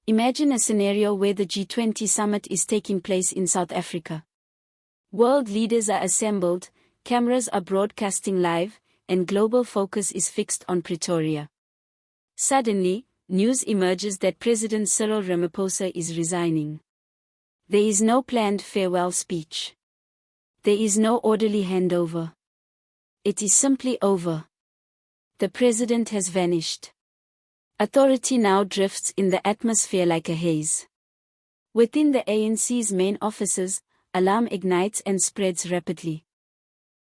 Imagine a scenario where the G20 summit is taking place in South Africa. World leaders are assembled, cameras are broadcasting live, and global focus is fixed on Pretoria. Suddenly, news emerges that President Cyril Ramaphosa is resigning. There is no planned farewell speech. There is no orderly handover. It is simply over. The president has vanished. Authority now drifts in the atmosphere like a haze. Within the ANC's main offices, alarm ignites and spreads rapidly.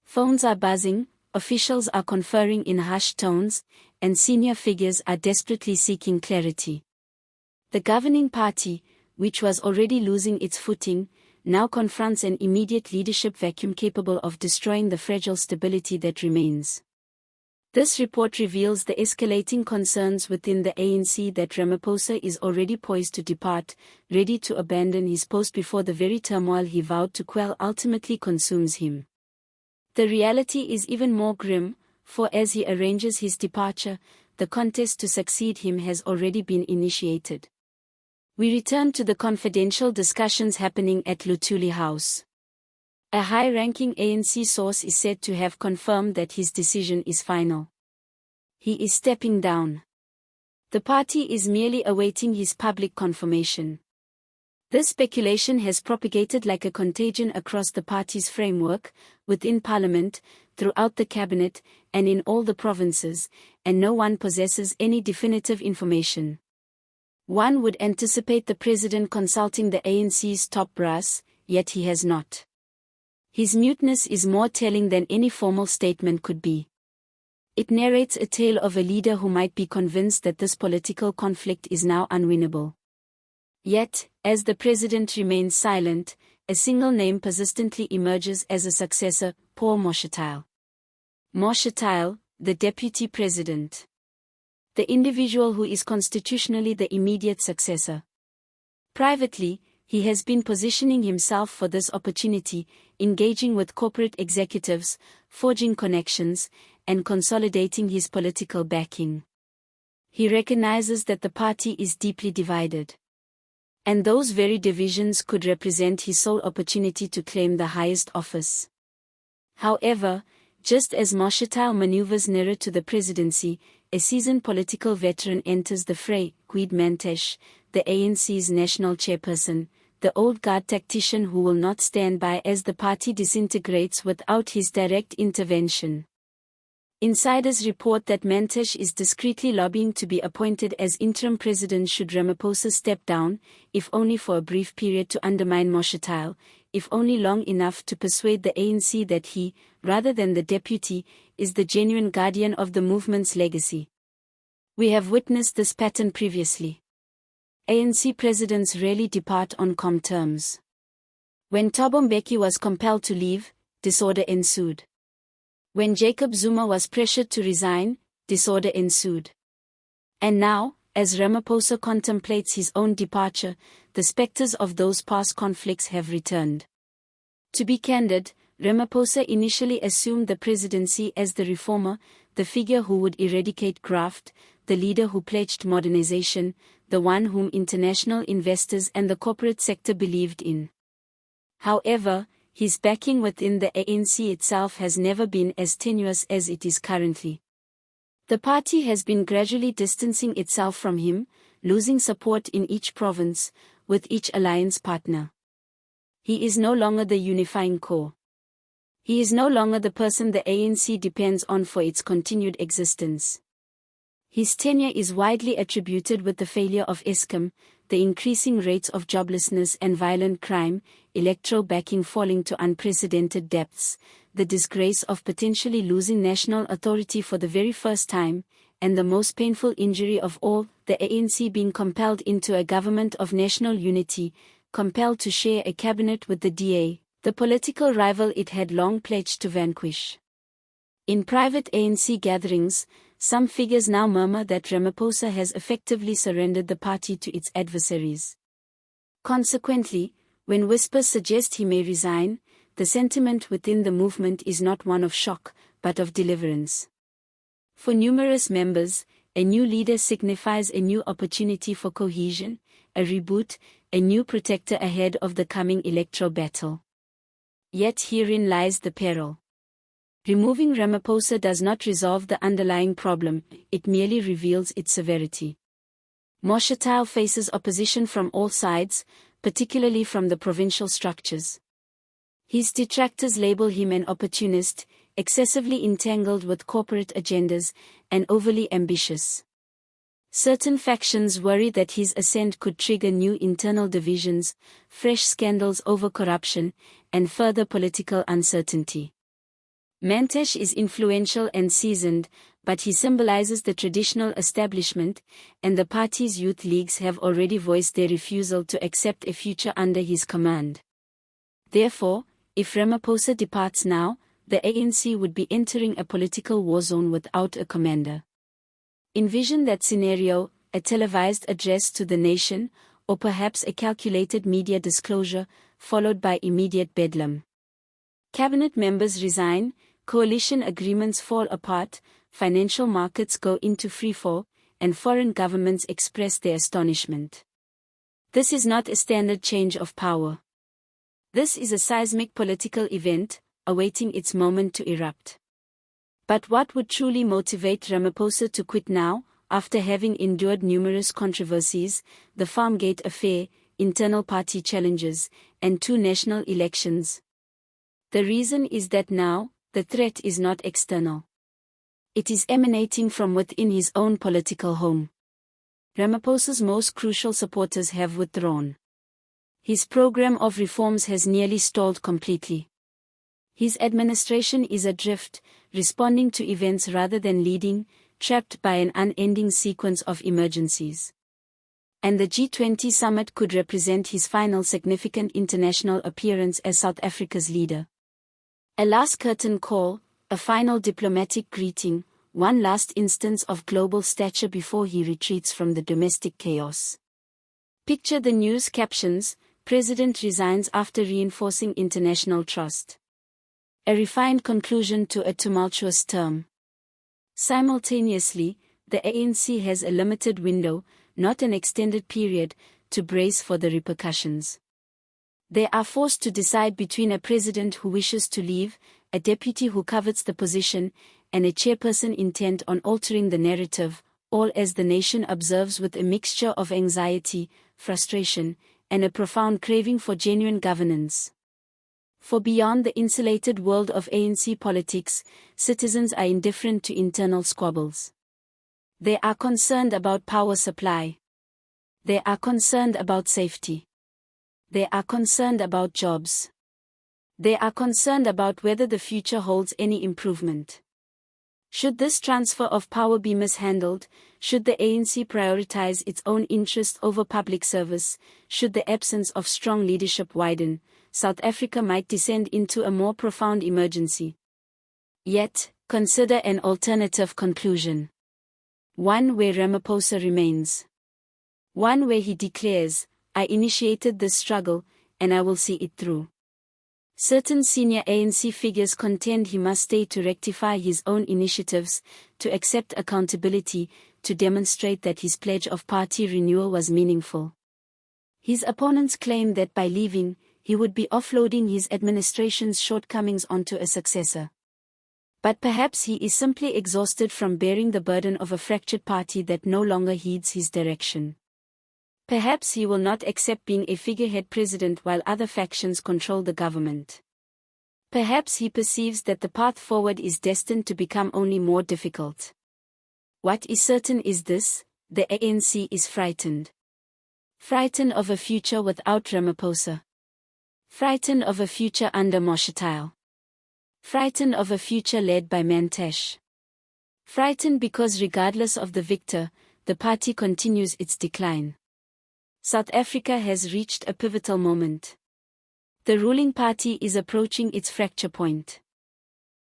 Phones are buzzing, officials are conferring in hushed tones, and senior figures are desperately seeking clarity. The governing party, which was already losing its footing, now confronts an immediate leadership vacuum capable of destroying the fragile stability that remains. This report reveals the escalating concerns within the ANC that Ramaphosa is already poised to depart, ready to abandon his post before the very turmoil he vowed to quell ultimately consumes him. The reality is even more grim, for as he arranges his departure, the contest to succeed him has already been initiated. We return to the confidential discussions happening at Luthuli House. A high-ranking ANC source is said to have confirmed that his decision is final. He is stepping down. The party is merely awaiting his public confirmation. This speculation has propagated like a contagion across the party's framework, within Parliament, throughout the cabinet, and in all the provinces, and no one possesses any definitive information. One would anticipate the president consulting the ANC's top brass, yet he has not. His muteness is more telling than any formal statement could be. It narrates a tale of a leader who might be convinced that this political conflict is now unwinnable. Yet, as the president remains silent, a single name persistently emerges as a successor: Paul Moshatile. Moshatile, the deputy president. The individual who is constitutionally the immediate successor. Privately, he has been positioning himself for this opportunity, engaging with corporate executives, forging connections, and consolidating his political backing. He recognizes that the party is deeply divided. And those very divisions could represent his sole opportunity to claim the highest office. However, just as Moshatile maneuvers nearer to the presidency, a seasoned political veteran enters the fray: Gwede Mantashe, the ANC's national chairperson, the old guard tactician who will not stand by as the party disintegrates without his direct intervention. Insiders report that Mantashe is discreetly lobbying to be appointed as interim president should Ramaphosa step down, if only for a brief period to undermine Moshatile, if only long enough to persuade the ANC that he, rather than the deputy, is the genuine guardian of the movement's legacy. We have witnessed this pattern previously. ANC presidents rarely depart on calm terms. When Thabo Mbeki was compelled to leave, disorder ensued. When Jacob Zuma was pressured to resign, disorder ensued. And now, as Ramaphosa contemplates his own departure, the specters of those past conflicts have returned. To be candid, Ramaphosa initially assumed the presidency as the reformer, the figure who would eradicate graft, the leader who pledged modernization, the one whom international investors and the corporate sector believed in. However, his backing within the ANC itself has never been as tenuous as it is currently. The party has been gradually distancing itself from him, losing support in each province, with each alliance partner. He is no longer the unifying core. He is no longer the person the ANC depends on for its continued existence. His tenure is widely attributed with the failure of Eskom, the increasing rates of joblessness and violent crime, electoral backing falling to unprecedented depths, the disgrace of potentially losing national authority for the very first time, and the most painful injury of all, the ANC being compelled into a government of national unity, compelled to share a cabinet with the DA, the political rival it had long pledged to vanquish. In private ANC gatherings, some figures now murmur that Ramaphosa has effectively surrendered the party to its adversaries. Consequently, when whispers suggest he may resign, the sentiment within the movement is not one of shock, but of deliverance. For numerous members, a new leader signifies a new opportunity for cohesion, a reboot, a new protector ahead of the coming electoral battle. Yet herein lies the peril. Removing Ramaphosa does not resolve the underlying problem, it merely reveals its severity. Shutdown faces opposition from all sides, particularly from the provincial structures. His detractors label him an opportunist, excessively entangled with corporate agendas, and overly ambitious. Certain factions worry that his ascent could trigger new internal divisions, fresh scandals over corruption, and further political uncertainty. Mantesh is influential and seasoned, but he symbolizes the traditional establishment, and the party's youth leagues have already voiced their refusal to accept a future under his command. Therefore, if Ramaphosa departs now, the ANC would be entering a political war zone without a commander. Envision that scenario: a televised address to the nation, or perhaps a calculated media disclosure, followed by immediate bedlam. Cabinet members resign, coalition agreements fall apart, financial markets go into freefall, and foreign governments express their astonishment. This is not a standard change of power. This is a seismic political event, awaiting its moment to erupt. But what would truly motivate Ramaphosa to quit now, after having endured numerous controversies, the Farmgate affair, internal party challenges, and 2 national elections? The reason is that now, the threat is not external. It is emanating from within his own political home. Ramaphosa's most crucial supporters have withdrawn. His program of reforms has nearly stalled completely. His administration is adrift, responding to events rather than leading, trapped by an unending sequence of emergencies. And the G20 summit could represent his final significant international appearance as South Africa's leader. A last curtain call, a final diplomatic greeting, one last instance of global stature before he retreats from the domestic chaos. Picture the news captions: President resigns after reinforcing international trust. A refined conclusion to a tumultuous term. Simultaneously, the ANC has a limited window, not an extended period, to brace for the repercussions. They are forced to decide between a president who wishes to leave, a deputy who covets the position, and a chairperson intent on altering the narrative, all as the nation observes with a mixture of anxiety, frustration, and a profound craving for genuine governance. For beyond the insulated world of ANC politics, citizens are indifferent to internal squabbles. They are concerned about power supply. They are concerned about safety. They are concerned about jobs. They are concerned about whether the future holds any improvement. Should this transfer of power be mishandled, should the ANC prioritize its own interest over public service, should the absence of strong leadership widen, South Africa might descend into a more profound emergency. Yet, consider an alternative conclusion. One where Ramaphosa remains. One where he declares, "I initiated this struggle, and I will see it through." Certain senior ANC figures contend he must stay to rectify his own initiatives, to accept accountability, to demonstrate that his pledge of party renewal was meaningful. His opponents claim that by leaving, he would be offloading his administration's shortcomings onto a successor. But perhaps he is simply exhausted from bearing the burden of a fractured party that no longer heeds his direction. Perhaps he will not accept being a figurehead president while other factions control the government. Perhaps he perceives that the path forward is destined to become only more difficult. What is certain is this: the ANC is frightened. Frightened of a future without Ramaphosa. Frightened of a future under Shutdown. Frightened of a future led by Mantesh. Frightened because regardless of the victor, the party continues its decline. South Africa has reached a pivotal moment. The ruling party is approaching its fracture point.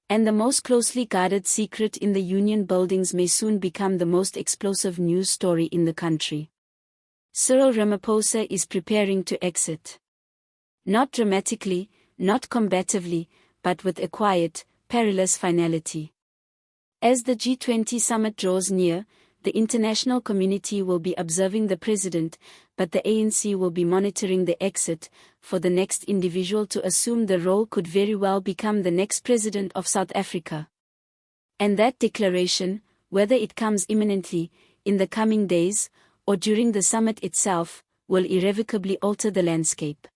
And the most closely guarded secret in the union buildings may soon become the most explosive news story in the country. Cyril Ramaphosa is preparing to exit. Not dramatically, not combatively, but with a quiet, perilous finality. As the G20 summit draws near, the international community will be observing the president, but the ANC will be monitoring the exit, for the next individual to assume the role could very well become the next president of South Africa. And that declaration, whether it comes imminently, in the coming days, or during the summit itself, will irrevocably alter the landscape.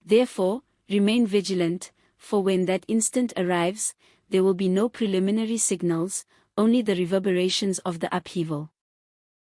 Therefore, remain vigilant, for when that instant arrives, there will be no preliminary signals, only the reverberations of the upheaval.